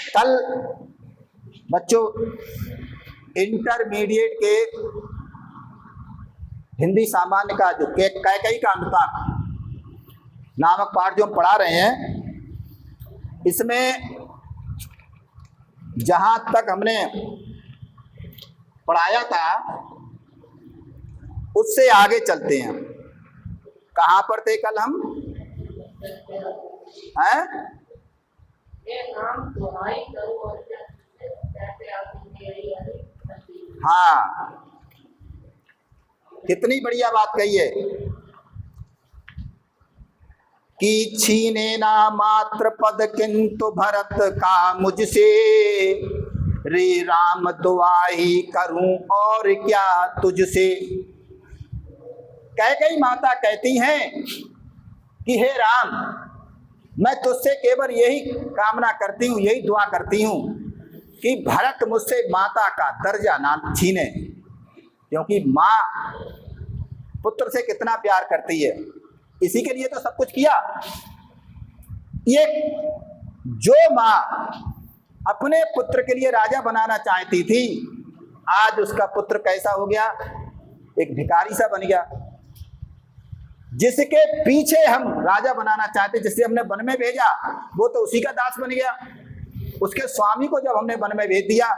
कल बच्चों इंटरमीडिएट के हिंदी सामान्य का जो कैकई का अनुताप नामक पाठ जो हम पढ़ा रहे हैं, इसमें जहां तक हमने पढ़ाया था उससे आगे चलते हैं। कहाँ पर थे कल हम? हैं? हाँ, कितनी बढ़िया बात कही है कि छीने ना मात्र पद किंतु भरत का मुझसे, रे राम दुआई करूं और क्या तुझसे। कैकेयी माता कहती हैं कि हे राम, मैं तुझसे केवल यही कामना करती हूँ, यही दुआ करती हूँ कि भरत मुझसे माता का दर्जा ना छीने, क्योंकि माँ पुत्र से कितना प्यार करती है, इसी के लिए तो सब कुछ किया। ये जो माँ अपने पुत्र के लिए राजा बनाना चाहती थी, आज उसका पुत्र कैसा हो गया? एक भिखारी सा बन गया। जिसके पीछे हम राजा बनाना चाहते, जिससे हमने वन में भेजा, वो तो उसी का दास बन गया। उसके स्वामी को जब हमने वन में भेज दिया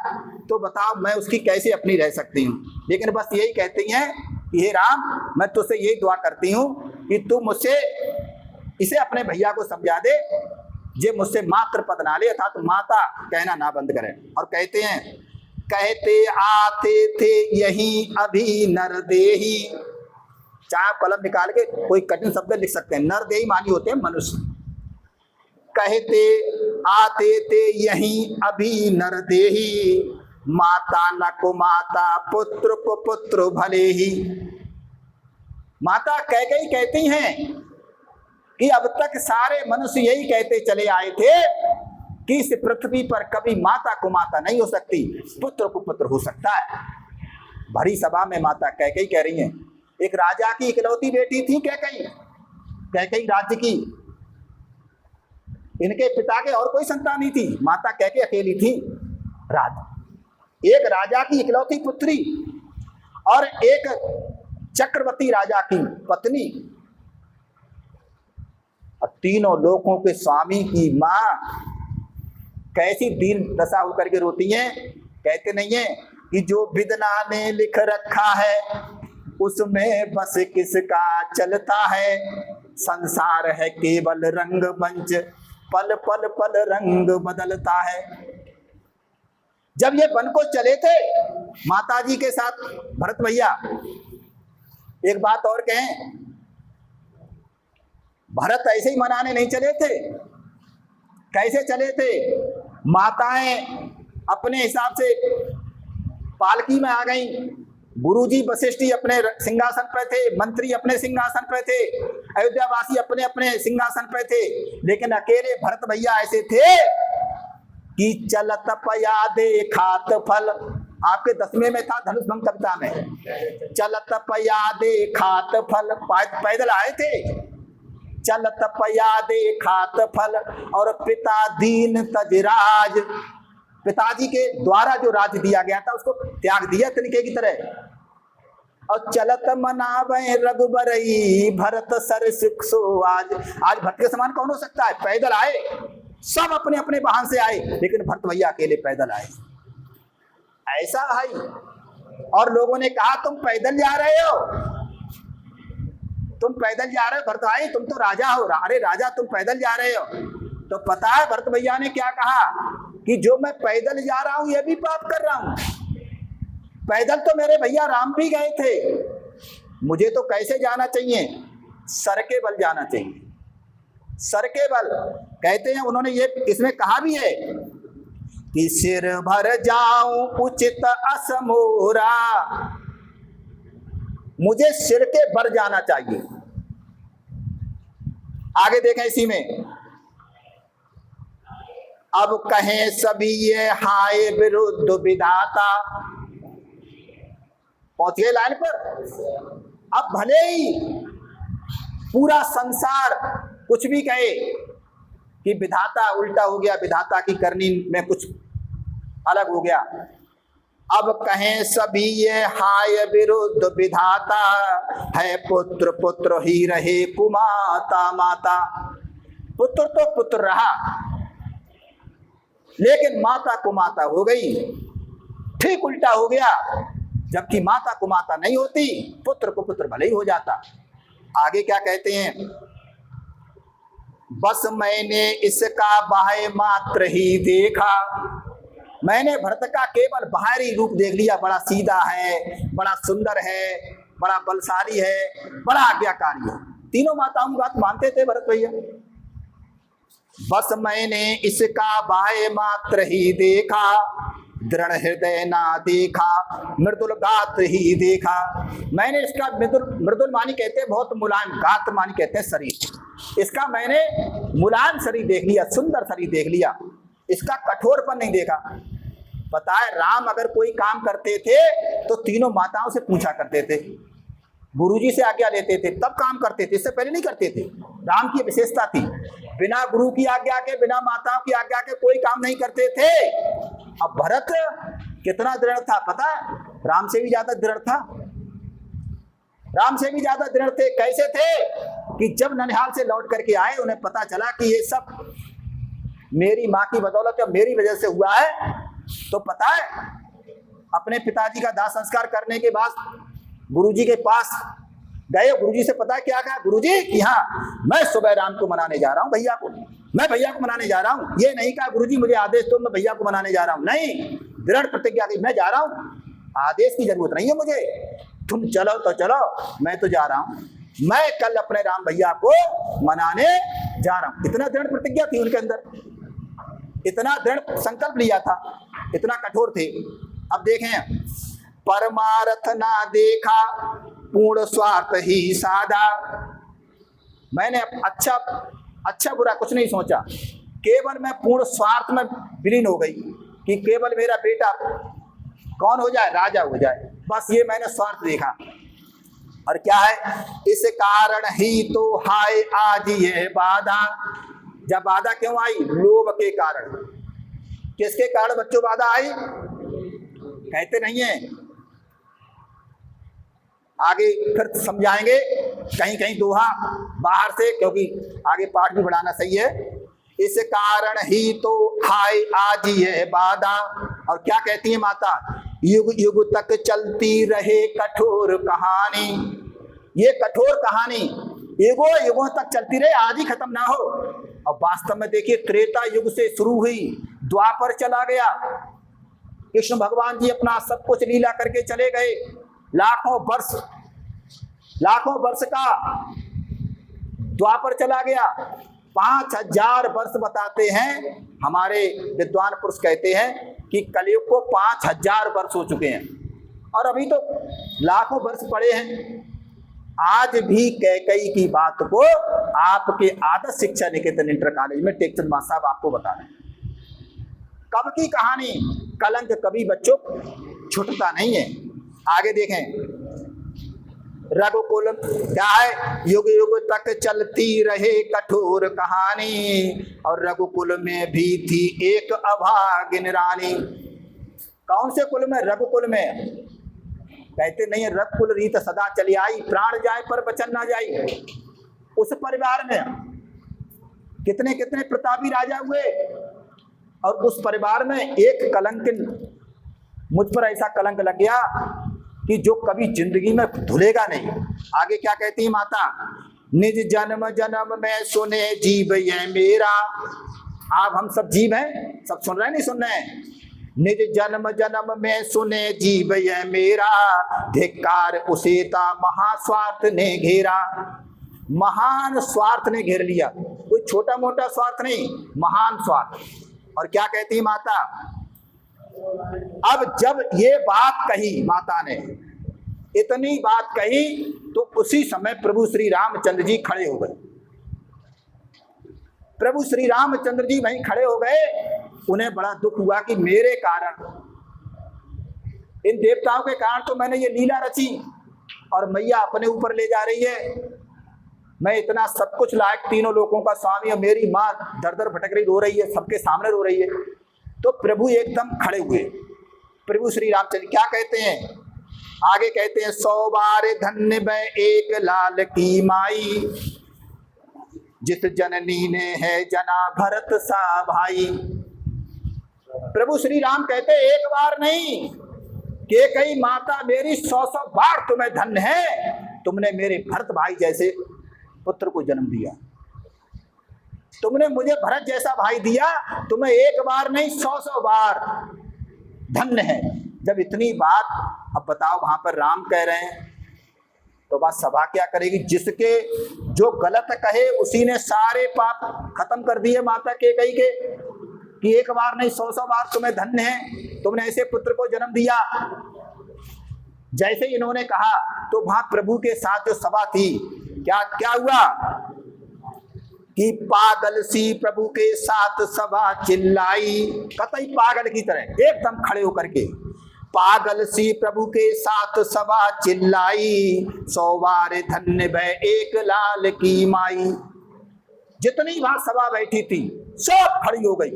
तो बताओ मैं उसकी कैसे अपनी रह सकती हूँ। लेकिन बस यही कहती हैं कि हे राम, मैं तुझसे यही दुआ करती हूँ कि तू मुझसे इसे अपने भैया को समझा दे, जे मुझसे मात्र पद ना ले, अर्थात माता कहना ना बंद करें। और कहते हैं, कहते आते थे यही अभी नरदेही। चाहे कलम निकाल के कोई कठिन शब्द लिख सकते हैं। नरदेही मानी होते हैं मनुष्य। कहते आते थे यही अभी नरदेही, माता न को माता पुत्र को पुत्र भले ही। माता कैकेयी कहती हैं कि अब तक सारे मनुष्य यही कहते चले आए थे कि इस पृथ्वी पर कभी माता को माता नहीं हो सकती, पुत्र को पुत्र हो सकता है। भरी सभा में माता कैकेयी कह रही हैं, एक राजा की इकलौती बेटी थी कैकेयी राज्य की। इनके पिता के और कोई संतान नहीं थी, माता कैकेयी अकेली थी। एक राजा की इकलौती पुत्री और एक चक्रवर्ती राजा की पत्नी, और तीनों लोगों के स्वामी की मां कैसी दीन दशा होकर के रोती हैं। कहते नहीं है कि जो विधना ने लिख रखा है उसमें बस किसका चलता है, संसार है केवल रंग मंच, पल पल पल रंग बदलता है। जब ये वन को चले थे माताजी के साथ भरत भैया, एक बात और कहें, भरत ऐसे ही मनाने नहीं चले थे। कैसे चले थे? माताएं अपने हिसाब से पालकी में आ गई, गुरुजी वशिष्ठ जी अपने सिंहासन पर थे, मंत्री अपने सिंहासन पर थे, अयोध्यावासी अपने अपने सिंहासन पर थे। लेकिन अकेले भरत भैया ऐसे थे कि चलत पया देखात फल। आपके 10वें में था धनुष भंग कविता में, चलत पया देखात फल। पैदल आए थे, चलत पया देखात फल। और पिता दीन तजराज, पिताजी के द्वारा जो राज्य दिया गया था उसको त्याग दिया तनिके की तरह। और चलत मनावे रघुबरई भरत सर सुख सो आज। आज भरत के समान कौन हो सकता है? पैदल आए, सब अपने अपने वाहन से आए, लेकिन भरत भैया अकेले पैदल आए। ऐसा है। और लोगों ने कहा तुम पैदल जा रहे हो, तुम पैदल जा रहे हो भरत भाई, तुम तो राजा हो। अरे राजा तुम पैदल जा रहे हो? तो पता है भरत भैया ने क्या कहा कि जो मैं पैदल जा रहा हूं ये भी पाप कर रहा हूं। पैदल तो मेरे भैया राम भी गए थे, मुझे तो कैसे जाना चाहिए? सर के बल जाना चाहिए, सर के बल। कहते हैं उन्होंने ये इसमें कहा भी है कि सिर भर जाऊं उचित असमोरा, मुझे सिर के भर जाना चाहिए। आगे देखें इसी में, अब कहें सभी ये हाय विरुद्ध विधाता। पहुंच गए लाइन पर। अब भले ही पूरा संसार कुछ भी कहे कि विधाता उल्टा हो गया, विधाता की करनी में कुछ अलग हो गया। अब कहें सभी ये हाय विरुद्ध विधाता, है पुत्र पुत्र ही रहे कुमाता माता। पुत्र तो पुत्र रहा, लेकिन माता कुमाता हो गई। ठीक उल्टा हो गया, जबकि माता कुमाता नहीं होती, पुत्र को पुत्र भले ही हो जाता। आगे क्या कहते हैं, बस मैंने इसका बाह्य मात्र ही देखा। मैंने भरत का केवल बाहरी रूप देख लिया, बड़ा सीधा है, बड़ा सुंदर है, बड़ा बलशाली है, बड़ा आज्ञाकारी है। तीनों माताओं की बात मानते थे भरत भैया। बस मैंने इसका बाह्य मात्र ही देखा, दृढ़ हृदय ना देखा, मृदुल गात्र ही देखा। मैंने इसका मृदुल मानी कहते हैं बहुत मुलायम, गात्र मानी कहते हैं शरीर। इसका मैंने मुलायम शरीर देख लिया, सुंदर शरीर देख लिया, इसका कठोरपन नहीं देखा। पता है, राम अगर कोई काम करते थे तो तीनों माताओं से पूछा करते थे, गुरुजी से आज्ञा लेते थे, तब काम करते थे, इससे पहले नहीं करते थे। राम की विशेषता थी, बिना गुरु की आज्ञा के, बिना माताओं की आज्ञा के कोई काम नहीं करते थे। अब भरत कितना दृढ़ था पता है, राम से भी ज्यादा दृढ़ था, राम से भी ज्यादा दृढ़ थे। कैसे थे कि जब ननिहाल से लौट करके आए, उन्हें पता चला कि ये सब मेरी माँ की बदौलत या मेरी वजह से हुआ है, तो पता है अपने पिताजी का दाह संस्कार करने के बाद गुरुजी के पास गए। गुरुजी से पता है क्या कहा, गुरुजी कि हाँ मैं सुबह राम को मनाने जा रहा हूँ, भैया को, मैं भैया को मनाने जा रहा हूँ। ये नहीं कहा गुरुजी मुझे आदेश दो, मैं भैया को मनाने जा रहा हूँ। नहीं, दृढ़ प्रतिज्ञा की, मैं जा रहा हूँ, आदेश की जरूरत नहीं है मुझे, तुम चलो तो चलो, मैं तो जा रहा हूँ, मैं कल अपने राम भैया को मनाने जा रहा हूँ। इतना दृढ़ प्रतिज्ञा थी उनके अंदर, इतना दृढ़ संकल्प लिया था, इतना कठोर थे। अब देखें, परमार्थ ना देखा, पूर्ण स्वार्थ ही साधा। मैंने अच्छा बुरा कुछ नहीं सोचा, केवल मैं पूर्ण स्वार्थ में विलीन हो गई कि केवल मेरा बेटा कौन हो जाए, राजा हो जाए, बस ये मैंने स्वार्थ देखा। और क्या है, इस कारण ही तो हाय आज ये बाधा। जब बाधा क्यों आई, लोभ के कारण। किसके कारण बच्चों बाधा आई, कहते नहीं है, आगे फिर समझाएंगे, कहीं कहीं दोहा बाहर से, क्योंकि आगे पाठ भी बढ़ाना सही है। इस कारण ही तो हाय आज ये बाधा। और क्या कहती है माता, युग युग तक चलती रहे कठोर कहानी। ये कठोर कहानी युगों तक चलती रहे, आज ही खत्म ना हो। और वास्तव में देखिए, त्रेता युग से शुरू हुई, द्वापर चला गया, कृष्ण भगवान जी अपना सब कुछ लीला करके चले गए, लाखों वर्ष का द्वापर चला गया, 5000 वर्ष बताते हैं हमारे विद्वान पुरुष, कहते हैं कि कलयुग को 5000 वर्ष हो चुके हैं, और अभी तो लाखों वर्ष पड़े हैं। आज भी कैकेयी की बात को आपके आदर्श शिक्षा निकेतन इंटर कॉलेज में टेकचंद मास्टर साहब आपको बता रहे हैं। कब की कहानी, कलंक कभी बच्चों छूटता नहीं है। आगे देखें, रघुकुल क्या है, युग युग तक चलती रहे कठोर कहानी, और रघुकुल में भी थी एक अभागिन रानी। कौन से कुल में, रघुकुल में। कहते नहीं है, रघुकुल रीत सदा चली आई, प्राण जाए पर वचन ना जाई। उस परिवार में कितने कितने प्रतापी राजा हुए, और उस परिवार में एक कलंकिन, मुझ पर ऐसा कलंक लग गया कि जो कभी जिंदगी में धुलेगा नहीं। आगे क्या कहती है माता, निज जन्म जन्म में सुने जीव ये मेरा। आप हम सब जीव हैं, सब सुन रहे हैं, नहीं सुन रहे हैं। निज जन्म जन्म में सुने जीव ये मेरा, धिक्कार उसे ता महास्वार्थ ने घेरा। महान स्वार्थ ने घेर लिया, कोई छोटा मोटा स्वार्थ नहीं, महान स्वार्थ। और क्या कहती माता, अब जब ये बात कही माता ने, इतनी बात कही, तो उसी समय प्रभु श्री रामचंद्र जी खड़े हो गए। प्रभु श्री रामचंद्र जी वहीं खड़े हो गए। उन्हें बड़ा दुख हुआ कि मेरे कारण, इन देवताओं के कारण तो मैंने ये लीला रची, और मैया अपने ऊपर ले जा रही है। मैं इतना सब कुछ लायक, तीनों लोगों का स्वामी, और मेरी माँ दर दर भटक रही, रो रही है, सबके सामने रो रही है। तो प्रभु एकदम खड़े हुए। प्रभु श्री रामचंद्र क्या कहते हैं, आगे कहते हैं, 100 बार धन्य बै एक लाल की माई, जिस जननी ने है जना भरत सा भाई। प्रभु श्री राम कहते एक बार नहीं, के कई माता मेरी 100 बार तुम्हें धन्य है, तुमने मेरे भरत भाई जैसे पुत्र को जन्म दिया, तुमने मुझे भरत जैसा भाई दिया, तुम्हें एक बार नहीं 100 बार धन्य है। जब इतनी बात, अब बताओ वहां पर राम कह रहे हैं तो बात सभा क्या करेगी। जिसके जो गलत कहे उसी ने सारे पाप खत्म कर दिए माता के कई के, कि एक बार नहीं 100 बार तुम्हें धन्य है, तुमने ऐसे पुत्र को जन्म दिया। जैसे इन्होंने कहा तो वहां प्रभु के साथ जो सभा थी, क्या क्या हुआ कि पागल सी प्रभु के साथ सभा चिल्लाई, कतई पागल की तरह एकदम खड़े होकर के, पागल सी प्रभु के साथ सभा चिल्लाई, 100 बार धन्य भय एक लाल की माई। जितनी बार सभा बैठी थी सब खड़ी हो गई।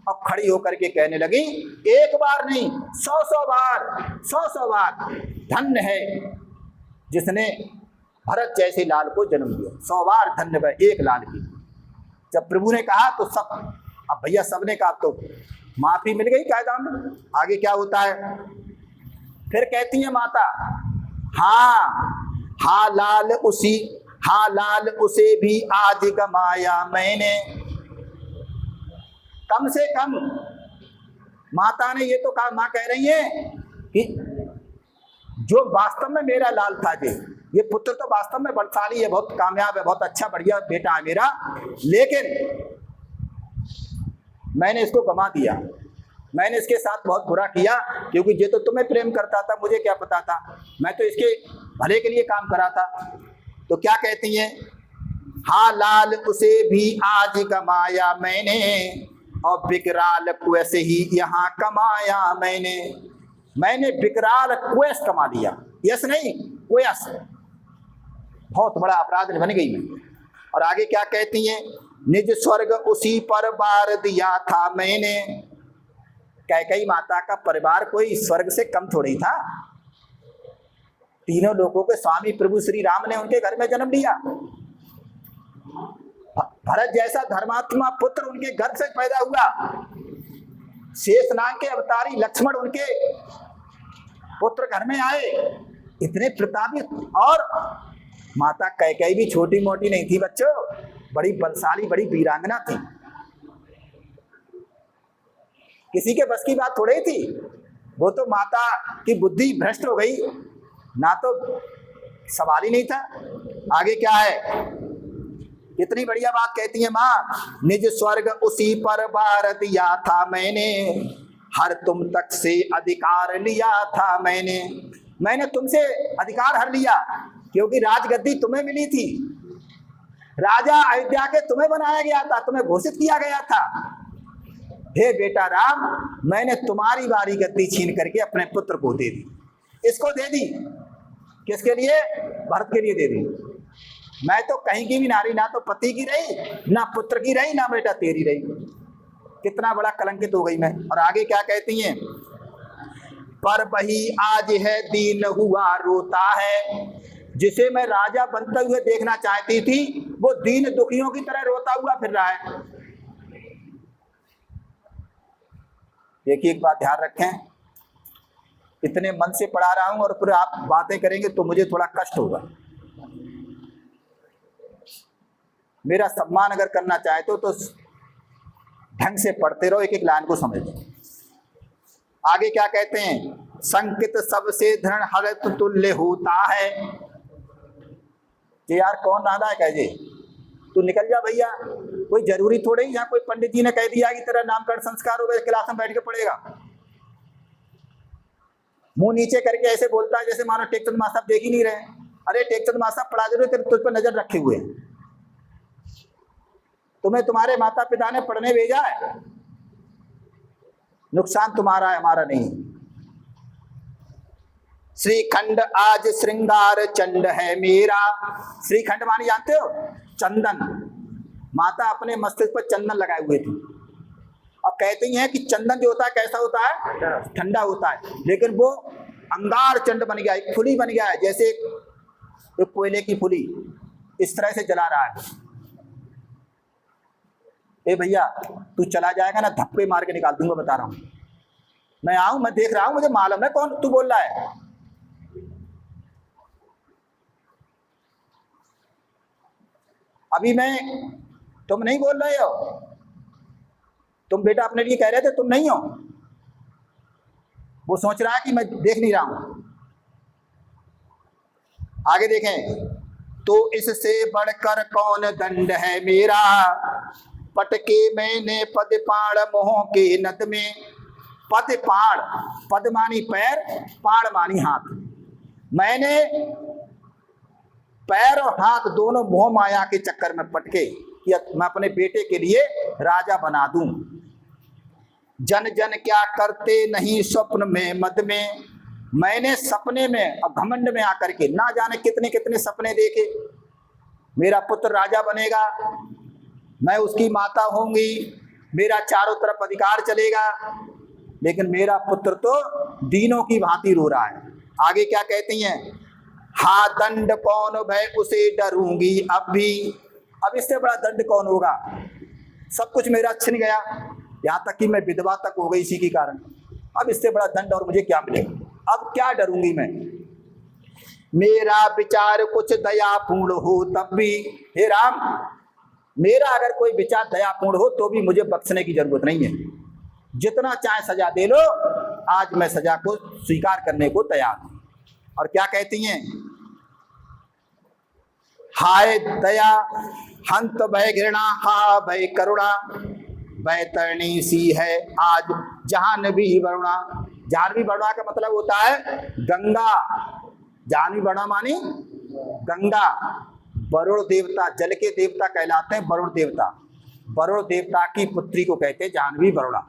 अब खड़ी होकर के कहने लगी, एक बार नहीं 100 बार, 100 बार धन्य है जिसने भरत जैसे लाल को जन्म दिया, 100 बार धन्य भय एक लाल की। जब प्रभु ने कहा तो सब, अब भैया सबने कहा तो माफी मिल गई कायदा में। आगे क्या होता है, फिर कहती है माता, हाँ लाल उसे भी आज गमाया मैंने। कम से कम माता ने ये तो कहा, मां कह रही है कि जो वास्तव में मेरा लाल था जी, ये पुत्र तो वास्तव में बलशाली है, बहुत कामयाब है, बहुत अच्छा बढ़िया बेटा है मेरा, लेकिन मैंने इसको गमा दिया, मैंने इसके साथ बहुत बुरा किया, क्योंकि ये तो तुम्हें प्रेम करता था, मुझे क्या पता था, मैं तो इसके भले के लिए काम करा था। तो क्या कहती हैं, हाँ लाल उसे भी आज गमाया मैंने, और विकराल कुएं से ही यहाँ कमाया मैंने विकराल कुएं कमा लिया, यस नहीं कुएस, बहुत बड़ा अपराध बन गई मैं। और आगे क्या कहती हैं, निज स्वर्ग उसी पर बार दिया था मैंने। कैकेयी माता का परिवार कोई स्वर्ग से कम थोड़ी था, तीनों लोगों के स्वामी प्रभु श्री राम ने उनके घर में जन्म लिया। भरत जैसा धर्मात्मा पुत्र उनके घर से पैदा हुआ, शेषनाग के अवतारी लक्ष्मण उनके पुत्र घर में आए, इतने प्रतापी। और माता कैकेयी भी छोटी मोटी नहीं थी बच्चों, बड़ी बलशाली, बड़ी वीरांगना थी, किसी के बस की बात थोड़ी थी। वो तो माता की बुद्धि भ्रष्ट हो गई ना, तो सवाल ही नहीं था। आगे क्या है, कितनी बढ़िया बात कहती है माँ, निज स्वर्ग उसी पर बार दिया था मैंने, हर तुम तक से अधिकार लिया था मैंने तुमसे अधिकार हर लिया, क्योंकि राजगद्दी तुम्हें मिली थी, राजा अयोध्या के तुम्हें बनाया गया था, तुम्हें घोषित किया गया था। हे बेटा राम, मैंने तुम्हारी बारी गद्दी छीन करके अपने पुत्र को दे दी, इसको दे दी, किसके लिए, भरत के लिए दे दी। मैं तो कहीं की भी नारी, ना तो पति की रही, ना पुत्र की रही, ना बेटा तेरी रही, कितना बड़ा कलंकित हो गई मैं। और आगे क्या कहती हैं, पर वही आज है दीन हुआ रोता है, जिसे मैं राजा बनते हुए देखना चाहती थी, वो दीन दुखियों की तरह रोता हुआ फिर रहा है। देखिए एक बात ध्यान रखें, इतने मन से पढ़ा रहा हूं और फिर आप बातें करेंगे तो मुझे थोड़ा कष्ट होगा। मेरा सम्मान अगर करना चाहते हो तो ढंग से पढ़ते रहो, एक एक लाइन को समझो। आगे क्या कहते हैं, संकित सबसे धृण हरत तुल्य होता है। ये यार कौन नादा है, कहे तू निकल जा भैया, कोई जरूरी थोड़ी यहाँ कोई पंडित जी ने कह दिया कि तेरा नामकरण संस्कार हो गया, क्लास में बैठ के पढ़ेगा। मुंह नीचे करके ऐसे बोलता है जैसे मानो टेकचंद मास्टर साहब देख ही नहीं रहे। अरे टेकचंद मास्टर साहब पढ़ा जरूर, तुझ पर नजर रखे हुए हैं, तुम्हें तुम्हारे माता पिता ने पढ़ने भेजा है, नुकसान तुम्हारा है हमारा नहीं। श्रीखंड आज श्रृंगार चंड है मेरा। श्रीखंड मानी जानते हो? चंदन। माता अपने मस्तिष्क पर चंदन लगाए हुए थी और कहती हैं कि चंदन जो होता है कैसा होता है? ठंडा होता है, लेकिन वो अंगार चंड बन गया, एक फुली बन गया है, जैसे एक कोयले की फुली, इस तरह से जला रहा है। ए भैया, तू चला जाएगा ना, धप्पे मार के निकाल दूंगा, बता रहा हूं। मैं आऊं, मैं देख रहा हूं, मुझे मालूम है कौन तू बोल रहा है। अभी तुम नहीं बोल रहे हो, तुम बेटा अपने लिए कह रहे थे, तुम नहीं हो। वो सोच रहा है कि मैं देख नहीं रहा हूं। आगे देखें, तो इससे बढ़कर कौन दंड है मेरा, पटके मैंने पद पाड़ मोह के नद में। पद पाड़, पद मानी पैर, पाड़ मानी हाथ। मैंने पैर और हाथ दोनों मोह माया के चक्कर में पटके कि मैं अपने बेटे के लिए राजा बना दूं। जन जन क्या करते नहीं स्वप्न में मद में। मैंने सपने में और घमंड में आकर के ना जाने कितने कितने सपने देखे, मेरा पुत्र राजा बनेगा, मैं उसकी माता होंगी, मेरा चारों तरफ अधिकार चलेगा, लेकिन मेरा पुत्र तो दीनों की भांति रो रहा है। आगे क्या कहती हैं, हा दंड कौन भय उसे डरूंगी अब भी। अब इससे बड़ा दंड कौन होगा? सब कुछ मेरा छिन गया, यहाँ तक कि मैं विधवा तक हो गई इसी के कारण। अब इससे बड़ा दंड और मुझे क्या मिलेगा? अब क्या डरूंगी मैं? मेरा विचार कुछ दयापूर्ण हो तब भी। हे राम, मेरा अगर कोई विचार दयापूर्ण हो तो भी मुझे बख्शने की जरूरत नहीं है। जितना चाहे सजा दे लो, आज मैं सजा को स्वीकार करने को तैयार हूं। और क्या कहती हैं, हाय दया हंत भय घृणा, हा भय करुणा, बैतरणी सी है आज जाह्नवी वरुणा। जाह्नवी वरुणा का मतलब होता है गंगा। जाह्नवी वरुणा मानी गंगा। वरुण देवता, जल के देवता कहलाते हैं वरुण देवता। वरुण देवता की पुत्री को कहते हैं जाह्नवी वरुणा।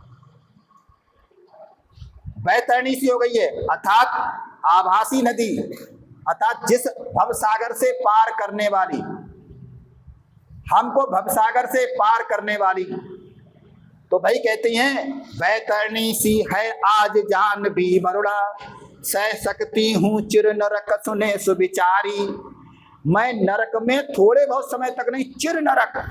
बैतरणी सी हो गई है, अर्थात आभासी नदी, अर्थात जिस भवसागर से पार करने वाली, हमको भवसागर से पार करने वाली। तो भाई कहती हैं, बैतरणी सी है आज जाह्नवी वरुणा, सह सकती हूँ चिर नरक सुने सुविचारी। मैं नरक में थोड़े बहुत समय तक नहीं, चिर नरक,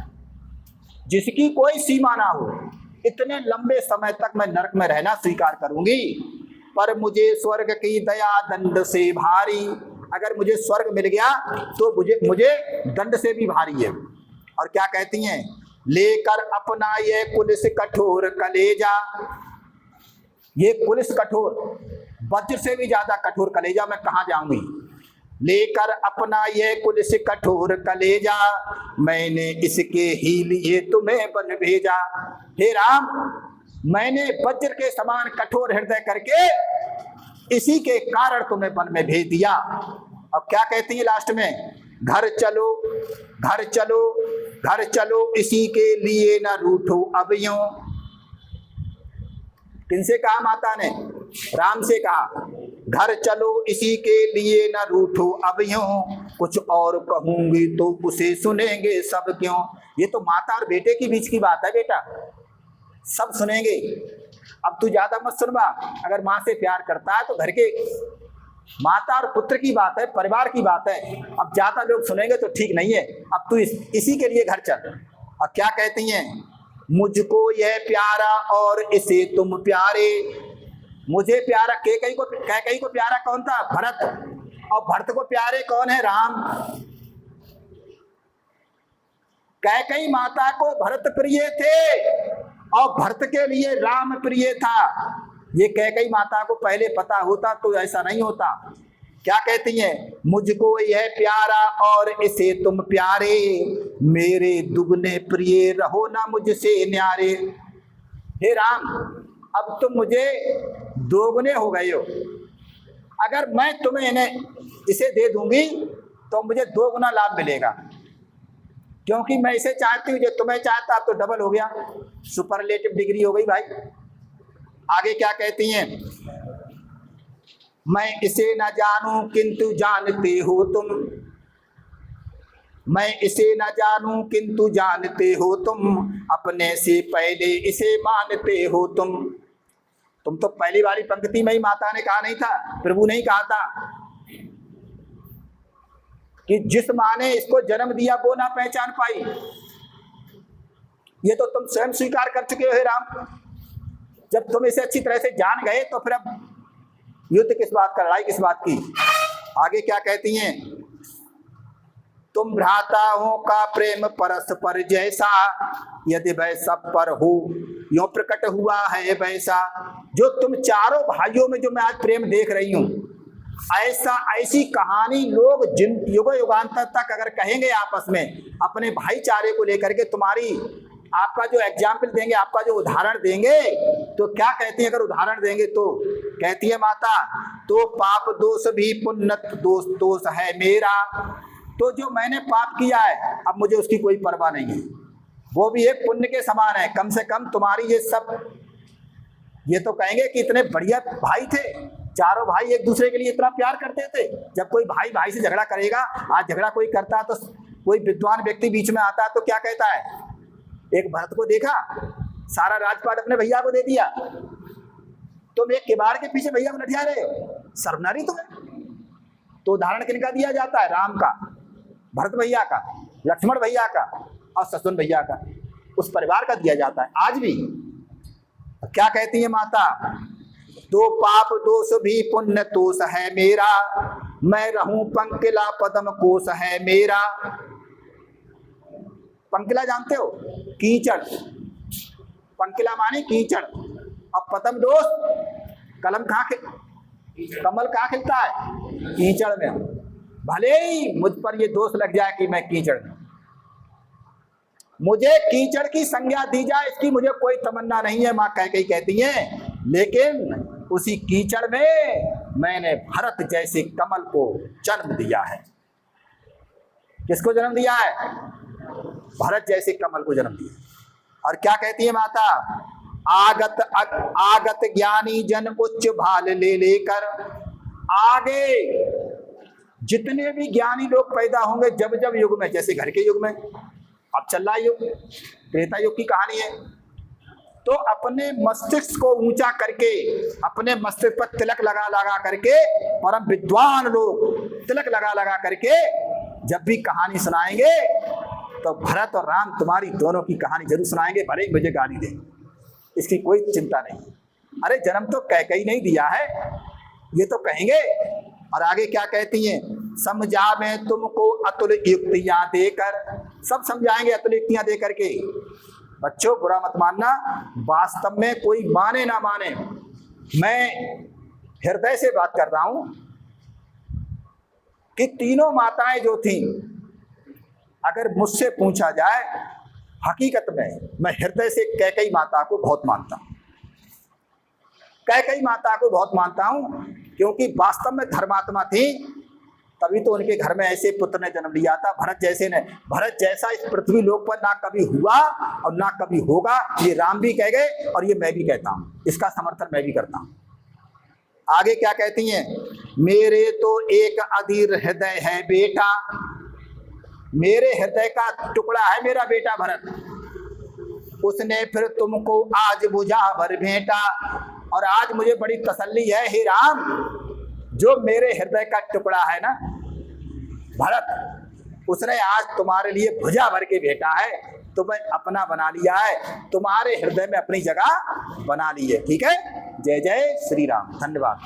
जिसकी कोई सीमा ना हो, इतने लंबे समय तक मैं नरक में रहना स्वीकार करूंगी। पर मुझे स्वर्ग की दया दंड से भारी। अगर मुझे स्वर्ग मिल गया तो मुझे दंड से भी भारी है। और क्या कहती हैं, लेकर अपना ये पुलिस कठोर कलेजा। ये पुलिस कठोर, वज्र से भी ज्यादा कठोर कलेजा मैं कहाँ जाऊंगी। लेकर अपना ये पुलिस कठोर कलेजा, मैंने इसके ही लिए तुम्हें बन भेजा। हे राम, मैंने वज्र के समान कठोर हृदय करके इसी के कारण तुम्हें वन में भेज दिया। अब क्या कहती है लास्ट में, घर चलो घर चलो घर चलो, इसी के लिए न रूठो अब यूं। किनसे कहा माता ने? राम से कहा, घर चलो इसी के लिए न रूठो अब यूं, कुछ और कहूंगी तो उसे सुनेंगे सब क्यों। ये तो माता और बेटे के बीच की बात है बेटा, सब सुनेंगे। अब तू ज्यादा मत सुनवा। अगर माँ से प्यार करता है तो घर के, माता और पुत्र की बात है, परिवार की बात है। अब ज्यादा लोग सुनेंगे तो ठीक नहीं है। अब तू इसी के लिए घर चल। और क्या कहती हैं, मुझको यह प्यारा और इसे तुम प्यारे। मुझे प्यारा, कैकई को प्यारा कौन था? भरत। और भरत को प्यारे कौन है? राम। कैकई माता को भरत प्रिय थे और भरत के लिए राम प्रिय था। ये कैकई माता को पहले पता होता तो ऐसा नहीं होता। क्या कहती हैं, मुझको यह प्यारा और इसे तुम प्यारे, मेरे दुगने प्रिय रहो ना मुझसे न्यारे। हे राम, अब तुम मुझे दोगुने हो गए हो। अगर मैं तुम्हें इसे दे दूंगी तो मुझे 2 गुना लाभ मिलेगा, क्योंकि मैं इसे चाहती हूँ, जो तुम्हें चाहता अब तो डबल हो गया, सुपरलेटिव डिग्री हो गई भाई। आगे क्या कहती हैं, मैं इसे न जानूं किंतु जानते हो तुम, मैं इसे न जानूं किंतु जानते हो तुम, अपने से पहले इसे मानते हो तुम तो पहली वाली पंक्ति में ही माता ने कहा नहीं था, प्रभु ने ही कहा था कि जिस माँ ने इसको जन्म दिया वो ना पहचान पाई। ये तो तुम स्वयं स्वीकार कर चुके हो हे राम। जब तुम इसे अच्छी तरह से जान गए तो फिर अब युद्ध किस बात का, लड़ाई किस बात की। आगे क्या कहती हैं, तुम भ्राताओं का प्रेम परस्पर जैसा, यदि वह सब पर हो यो प्रकट हुआ है वैसा। जो तुम चारों भाइयों में जो मैं आज प्रेम देख रही हूं, ऐसी कहानी लोग जिन युग युगांतर तक अगर कहेंगे आपस में अपने भाईचारे को लेकर के, तुम्हारी आपका जो एग्जाम्पल देंगे, आपका जो उदाहरण देंगे, तो क्या कहती है, अगर उदाहरण देंगे तो कहती है माता, तो पाप दोष भी पुण्य दोष है मेरा। तो जो मैंने पाप किया है अब मुझे उसकी कोई परवाह नहीं है, वो भी एक पुण्य के समान है। कम से कम तुम्हारी ये सब, ये तो कहेंगे कि इतने बढ़िया भाई थे, चारों भाई एक दूसरे के लिए इतना प्यार करते थे। जब कोई भाई भाई से झगड़ा करेगा, आज झगड़ा कोई करता है तो कोई विद्वान व्यक्ति बीच में आता है तो क्या कहता है, एक भरत को देखा सारा राजपाट अपने भैया को दे दिया, तुम एक किवाड़ के पीछे भैया को लठिया रहे हो, सर्वनारी तुम्हें। तो उदाहरण किनका दिया जाता है, राम का, भरत भैया का, लक्ष्मण भैया का और शत्रुघ्न भैया का, उस परिवार का दिया जाता है आज भी। क्या कहती है माता, तो पाप दोष भी पुण्य तोष है मेरा, मैं रहूं पंकिला पदम कोश है मेरा। पंकिला जानते हो, कीचड़, पंकिला माने कीचड़, और पदम दोष, कलम कमल कहाँ खिलता है, कीचड़ में। भले ही मुझ पर ये दोष लग जाए कि मैं कीचड़ में, मुझे कीचड़ की संज्ञा दी जाए इसकी मुझे कोई तमन्ना नहीं है, माँ कैकेयी कहती है, लेकिन उसी कीचड़ में मैंने भरत जैसे कमल को जन्म दिया है। किसको जन्म दिया है, भरत जैसे कमल को जन्म दिया। और क्या कहती है माता, आगत ज्ञानी जन उच्च भाल ले लेकर, आगे जितने भी ज्ञानी लोग पैदा होंगे जब जब युग में, जैसे घर के युग में, अब चल रहा युग त्रेता युग की कहानी है, तो अपने मस्तिष्क को ऊंचा करके, अपने मस्तिष्क पर तिलक लगा लगा करके, परम विद्वान लोग तिलक लगा लगा करके जब भी कहानी सुनाएंगे तो भरत और राम तुम्हारी दोनों की कहानी जरूर सुनाएंगे, भले ही मुझे गाली दें, इसकी कोई चिंता नहीं। अरे जन्म तो कैकेयी नहीं दिया है, ये तो कहेंगे। और आगे क्या कहती हैं, समझा मैं तुमको अतुल युक्तियां देकर, सब समझाएंगे अतुल युक्तियां देकर के। बच्चों बुरा मत मानना, वास्तव में कोई माने ना माने, मैं हृदय से बात कर रहा हूं कि तीनों माताएं जो थीं, अगर मुझसे पूछा जाए, हकीकत में मैं हृदय से कैकेयी माता को बहुत मानता हूं, कैकेयी माता को बहुत मानता हूं, क्योंकि वास्तव में धर्मात्मा थी, तभी तो उनके घर में ऐसे पुत्र ने जन्म लिया था, भरत जैसे ने। भरत जैसा इस पृथ्वी लोक पर ना कभी हुआ और ना कभी होगा, ये राम भी कह गए और ये मैं भी कहता हूं, इसका समर्थन मैं भी करता हूं। आगे क्या कहती हैं, मेरे तो एक अधीर हृदय है बेटा, मेरे हृदय का टुकड़ा है मेरा बेटा भरत, उसने फिर तुमको आज बुझा भर भेंटा। और आज मुझे बड़ी तसल्ली है हे राम, जो मेरे हृदय का टुकड़ा है ना भरत, उसने आज तुम्हारे लिए भुजा भर के भेंटा है, तुम्हें अपना बना लिया है, तुम्हारे हृदय में अपनी जगह बना ली है। ठीक है, जय जय श्री राम, धन्यवाद।